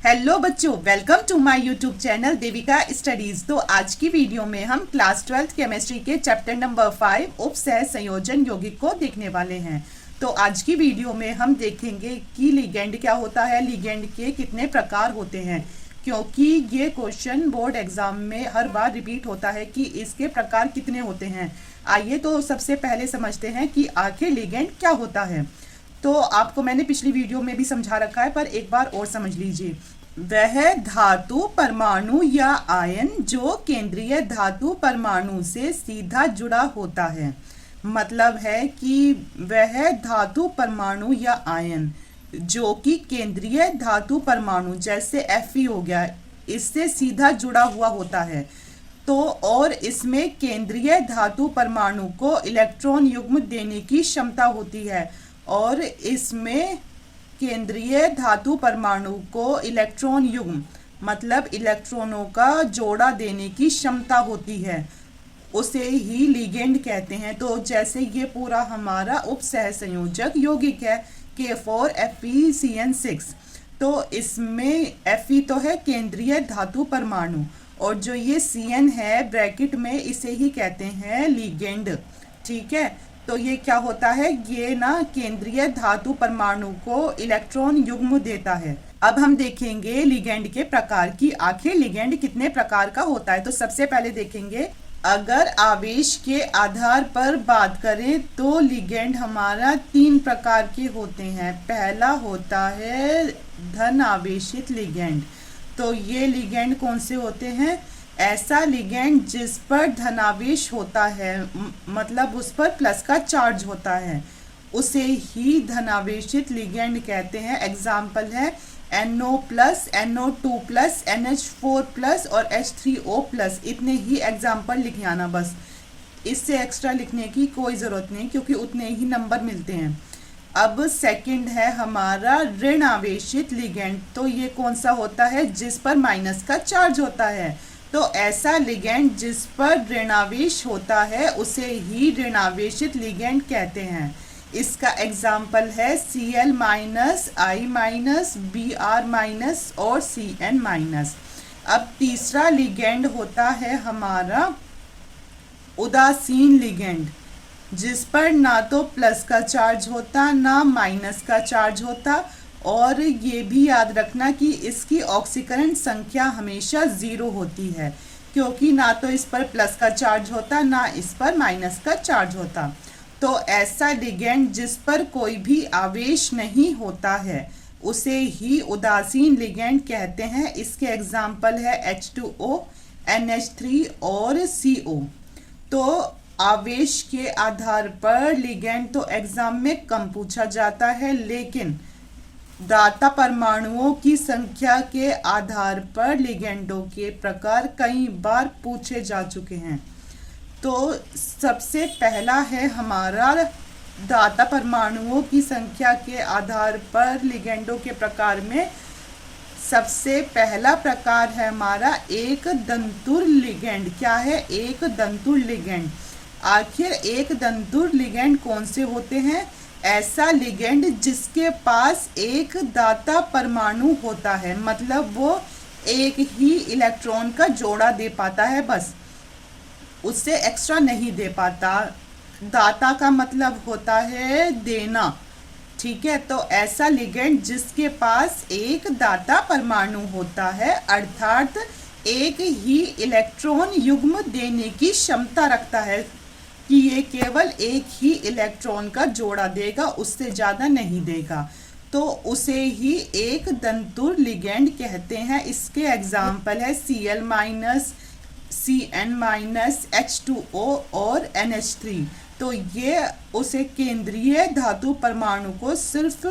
Hello बच्चों, welcome to my YouTube channel Devika studies. तो आज की वीडियो में हम क्लास 12th केमिस्ट्री के चैप्टर नंबर 5 उपसह संयोजन यौगिक को देखने वाले हैं। तो आज की वीडियो में हम देखेंगे कि लिगेंड क्या होता है, लिगेंड के कितने प्रकार होते हैं, क्योंकि ये क्वेश्चन बोर्ड एग्जाम में हर बार रिपीट होता है कि इसके प्रकार कितने होते हैं। आइए तो सबसे पहले समझते हैं कि आखिर लिगेंड क्या होता है। तो आपको मैंने पिछली वीडियो में भी समझा रखा है, पर एक बार और समझ लीजिए। वह धातु परमाणु या आयन जो केंद्रीय धातु परमाणु से सीधा जुड़ा होता है। मतलब है कि वह धातु परमाणु या आयन जो कि केंद्रीय धातु परमाणु जैसे Fe हो गया, इससे सीधा जुड़ा हुआ होता है। तो और इसमें केंद्रीय धातु परमाणु को इलेक्ट्रॉन युग्म देने की क्षमता होती है, और इसमें केंद्रीय धातु परमाणु को इलेक्ट्रॉन युग्म मतलब इलेक्ट्रॉनों का जोड़ा देने की क्षमता होती है, उसे ही लिगेंड कहते हैं। तो जैसे ये पूरा हमारा उपसह संयोजक यौगिक है K4FeCN6, तो इसमें Fe तो है केंद्रीय धातु परमाणु, और जो ये Cn है ब्रैकेट में, इसे ही कहते हैं लिगेंड। ठीक है, तो ये क्या होता है, ये ना केंद्रीय धातु परमाणु को इलेक्ट्रॉन युग्म देता है। अब हम देखेंगे लिगेंड के प्रकार की आखिर लिगेंड कितने प्रकार का होता है। तो सबसे पहले देखेंगे, अगर आवेश के आधार पर बात करें तो लिगेंड हमारा 3 प्रकार के होते हैं। पहला होता है धन आवेशित लिगेंड। तो ये लिगेंड कौन से होते हैं, ऐसा लिगेंड जिस पर धनावेश होता है, मतलब उस पर प्लस का चार्ज होता है, उसे ही धनावेशित लिगेंड कहते हैं। एग्जाम्पल है NO+, NO2+, NH4+ और H3O+। इतने ही एग्जाम्पल लिख आना, बस इससे एक्स्ट्रा लिखने की कोई ज़रूरत नहीं, क्योंकि उतने ही नंबर मिलते हैं। अब सेकंड है हमारा ऋण आवेशित लिगेंड। तो ये कौन सा होता है, जिस पर माइनस का चार्ज होता है। तो ऐसा लिगेंड जिस पर ऋणावेश होता है उसे ही ऋणावेशित लिगेंड कहते हैं। इसका एग्जाम्पल है Cl-, I-, Br- और Cn-। अब तीसरा लिगेंड होता है हमारा उदासीन लिगेंड, जिस पर ना तो प्लस का चार्ज होता ना माइनस का चार्ज होता, और ये भी याद रखना कि इसकी ऑक्सीकरण संख्या हमेशा 0 होती है, क्योंकि ना तो इस पर प्लस का चार्ज होता ना इस पर माइनस का चार्ज होता। तो ऐसा लिगेंड जिस पर कोई भी आवेश नहीं होता है उसे ही उदासीन लिगेंड कहते हैं। इसके एग्जाम्पल है H2O, NH3 और CO। तो आवेश के आधार पर लिगेंड तो एग्जाम में कम पूछा जाता है, लेकिन दाता परमाणुओं की संख्या के आधार पर लिगेंडों के प्रकार कई बार पूछे जा चुके हैं। तो सबसे पहला है हमारा दाता परमाणुओं की संख्या के आधार पर लिगेंडों के प्रकार में सबसे पहला प्रकार है हमारा एक दंतुर लिगेंड। क्या है, एक दंतुर लिगेंड। आखिर एक दंतुर लिगेंड कौन से होते हैं, ऐसा लिगेंड जिसके पास एक दाता परमाणु होता है, मतलब वो एक ही इलेक्ट्रॉन का जोड़ा दे पाता है, बस उससे एक्स्ट्रा नहीं दे पाता। दाता का मतलब होता है देना। ठीक है, तो ऐसा लिगेंड जिसके पास एक दाता परमाणु होता है, अर्थात एक ही इलेक्ट्रॉन युग्म देने की क्षमता रखता है कि ये केवल एक ही इलेक्ट्रॉन का जोड़ा देगा, उससे ज़्यादा नहीं देगा, तो उसे ही एक दंतुर लिगेंड कहते हैं। इसके एग्जाम्पल है Cl-, Cn-, H2O और NH3। तो ये उसे केंद्रीय धातु परमाणु को सिर्फ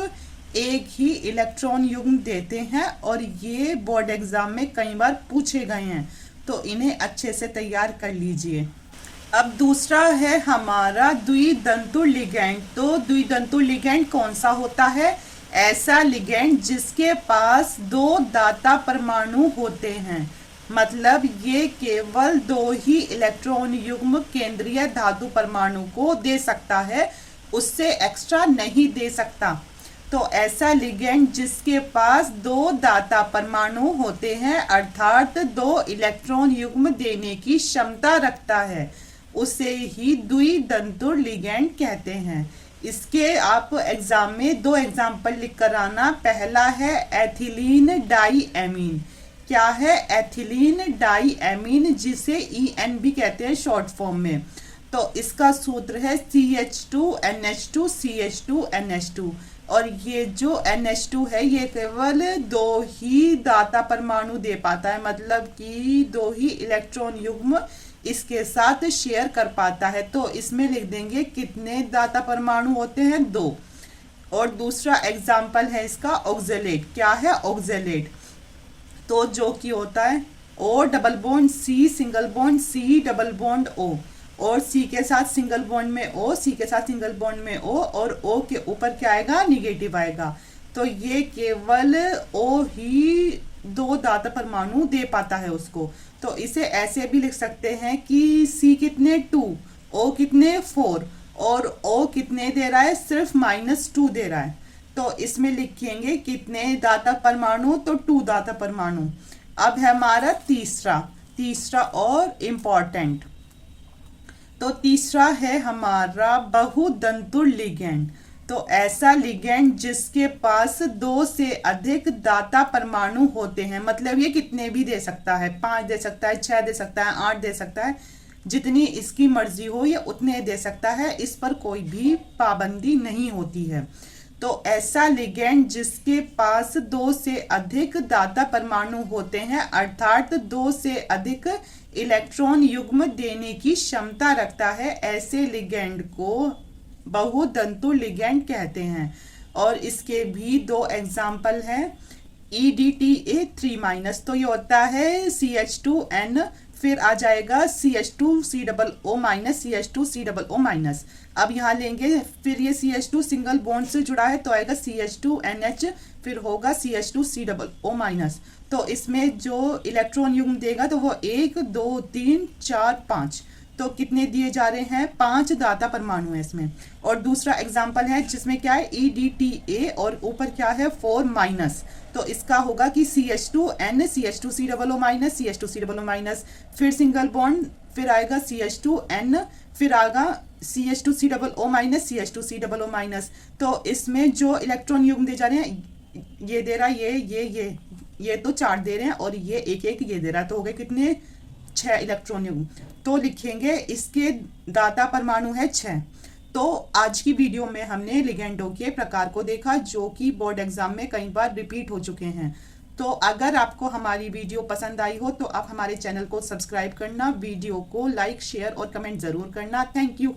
एक ही इलेक्ट्रॉन युग्म देते हैं, और ये बोर्ड एग्जाम में कई बार पूछे गए हैं, तो इन्हें अच्छे से तैयार कर लीजिए। अब दूसरा है हमारा द्विदंतुर लिगेंड। तो द्विदंतुर लिगेंड कौन सा होता है, ऐसा लिगेंड जिसके पास 2 दाता परमाणु होते हैं, मतलब ये केवल 2 ही इलेक्ट्रॉन युग्म केंद्रीय धातु परमाणु को दे सकता है, उससे एक्स्ट्रा नहीं दे सकता। तो ऐसा लिगेंड जिसके पास दो दाता परमाणु होते हैं अर्थात दो इलेक्ट्रॉन युग्म देने की क्षमता रखता है उसे ही द्विदंतुर लिगेंड कहते हैं। इसके आप एग्जाम में दो एग्जाम्पल लिख कर आना। पहला है एथिलीन डाईएमीन। क्या है? एथिलीन डाईएमीन, जिसे EN भी कहते हैं शॉर्ट फॉर्म में। तो इसका सूत्र है CH2NH2CH2NH2 और ये जो NH2 है ये केवल दो ही दाता परमाणु दे पाता है, मतलब कि दो ही इलेक्ट्रॉन युग्म इसके साथ शेयर कर पाता है। तो इसमें लिख देंगे कितने दाता परमाणु होते हैं? दो। और दूसरा एग्जाम्पल है इसका ऑक्जेलेट। क्या है? ऑक्जेलेट। तो जो कि होता है O double bond C single bond C double bond O और C के साथ सिंगल बॉन्ड में O, C के साथ सिंगल बॉन्ड में O और O के ऊपर क्या आएगा? निगेटिव आएगा। तो ये केवल O ही दो दाता परमाणु दे पाता है उसको। तो इसे ऐसे भी लिख सकते हैं कि C कितने 2, O कितने 4 और O कितने दे रहा है? सिर्फ -2 दे रहा है। तो इसमें लिखेंगे कितने दाता परमाणु? तो 2 दाता परमाणु। अब है हमारा तीसरा और इम्पॉर्टेंट। तो तीसरा है हमारा बहुदंतुर लिगेंड। तो ऐसा लिगेंड जिसके पास 2 से अधिक दाता परमाणु होते हैं, मतलब ये कितने भी दे सकता है, 5 दे सकता है, 6 दे सकता है, 8 दे सकता है, जितनी इसकी मर्जी हो ये उतने दे सकता है, इस पर कोई भी पाबंदी नहीं होती है। तो ऐसा लिगेंड जिसके पास 2 से अधिक दाता परमाणु होते हैं अर्थात 2 से अधिक इलेक्ट्रॉन युग्म देने की क्षमता रखता है, ऐसे लिगेंड को बहुदंतुर लिगेंड कहते हैं। और इसके भी दो एग्जाम्पल हैं। EDTA3-, तो ये होता है CH2N, फिर आ जाएगा CH2COO-, CH2COO-। अब यहाँ लेंगे, फिर ये CH2 सिंगल बॉन्ड से जुड़ा है तो आएगा CH2NH, फिर होगा CH2COO-। तो इसमें जो इलेक्ट्रॉन युग्म देगा तो वो 1 2 3 4 5, तो कितने दिए जा रहे हैं? 5 दाता परमाणु है इसमें। और दूसरा एग्जाम्पल है जिसमें क्या है? EDTA और ऊपर क्या है? 4-, तो इसका होगा कि CH2N, CH2COO-, CH2COO-, फिर सिंगल बॉन्ड, फिर आएगा CH2N, फिर आएगा CH2COO-, CH2COO-। तो इसमें जो इलेक्ट्रॉन युग्म दे जा रहे हैं, ये दे रहा है ये तो 4 दे रहे हैं और ये एक ये दे रहा है, तो हो गए कितने? 6 इलेक्ट्रॉन युग्म। तो लिखेंगे इसके दाता परमाणु है 6। तो आज की वीडियो में हमने लिगेंडों के प्रकार को देखा जो कि बोर्ड एग्जाम में कई बार रिपीट हो चुके हैं। तो अगर आपको हमारी वीडियो पसंद आई हो तो आप हमारे चैनल को सब्सक्राइब करना, वीडियो को लाइक, शेयर और कमेंट ज़रूर करना। Thank you.